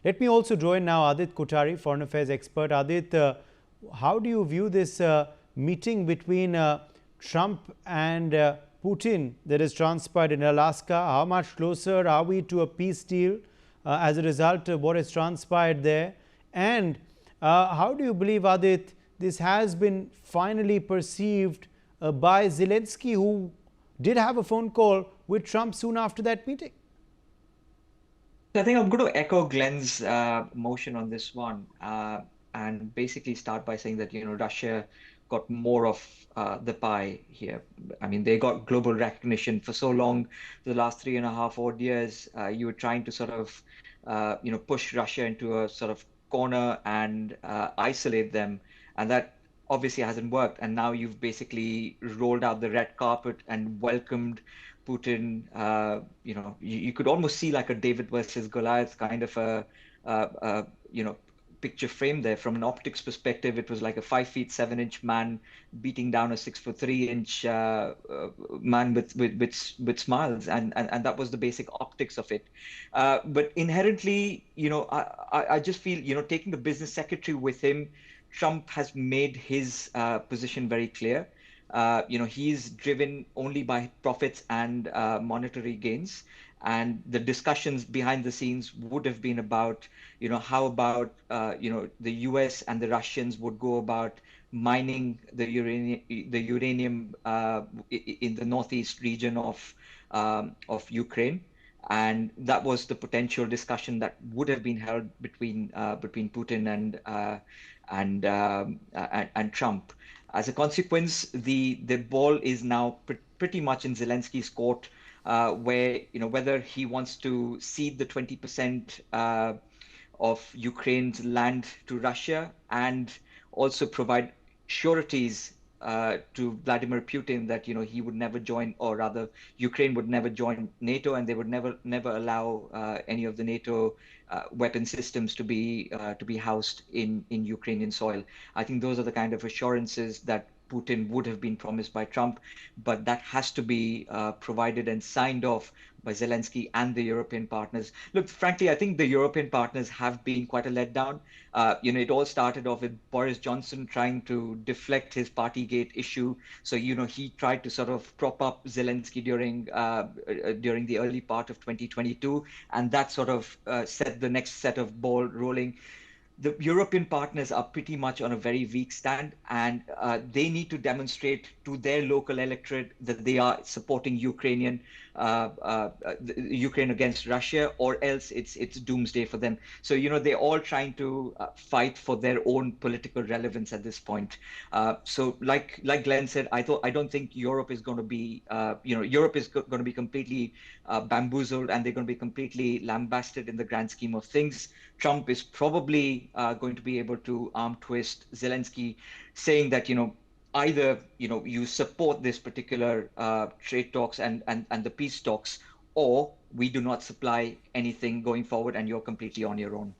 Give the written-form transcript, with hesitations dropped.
Let me also draw in now Adit Kothari, foreign affairs expert. Adit, how do you view this meeting between Trump and Putin that has transpired in Alaska? How much closer are we to a peace deal as a result of what has transpired there? And how do you believe, Adit, this has been finally perceived by Zelensky, who did have a phone call with Trump soon after that meeting? I think I'm going to echo Glenn's motion on this one, and basically start by saying that, Russia got more of the pie here. I mean, they got global recognition for so long, the last 3.5 odd years. You were trying to sort of, push Russia into a sort of corner and isolate them, and that obviously hasn't worked. And now you've basically rolled out the red carpet and welcomed Putin. You could almost see like a David versus Goliath kind of a picture frame there. From an optics perspective, it was like a 5 feet 7 inch man beating down a 6 foot 3 inch man with smiles, and that was the basic optics of it. But inherently, I just feel, taking the business secretary with him, Trump has made his position very clear. He's driven only by profits and monetary gains. And the discussions behind the scenes would have been about, how about, the US and the Russians would go about mining the uranium in the northeast region of Ukraine. And that was the potential discussion that would have been held between Putin and Trump. As a consequence, the ball is now pretty much in Zelensky's court, where, whether he wants to cede the 20% of Ukraine's land to Russia and also provide sureties to Vladimir Putin that, he would never join, or rather Ukraine would never join NATO, and they would never allow any of the NATO weapon systems to be housed in Ukrainian soil. I think those are the kind of assurances that Putin would have been promised by Trump, but that has to be provided and signed off by Zelensky and the European partners. Look, frankly, I think the European partners have been quite a letdown. It all started off with Boris Johnson trying to deflect his Partygate issue. So, he tried to sort of prop up Zelensky during the early part of 2022, and that sort of set the next set of ball rolling. The European partners are pretty much on a very weak stand, and they need to demonstrate to their local electorate that they are supporting Ukraine against Russia, or else it's doomsday for them. So, they're all trying to fight for their own political relevance at this point. So, like Glenn said, I don't think Europe is going to be, Europe is going to be completely bamboozled, and they're going to be completely lambasted in the grand scheme of things. Trump is probably going to be able to arm twist Zelensky, saying that, either, you support this particular trade talks and the peace talks, or we do not supply anything going forward, and you're completely on your own.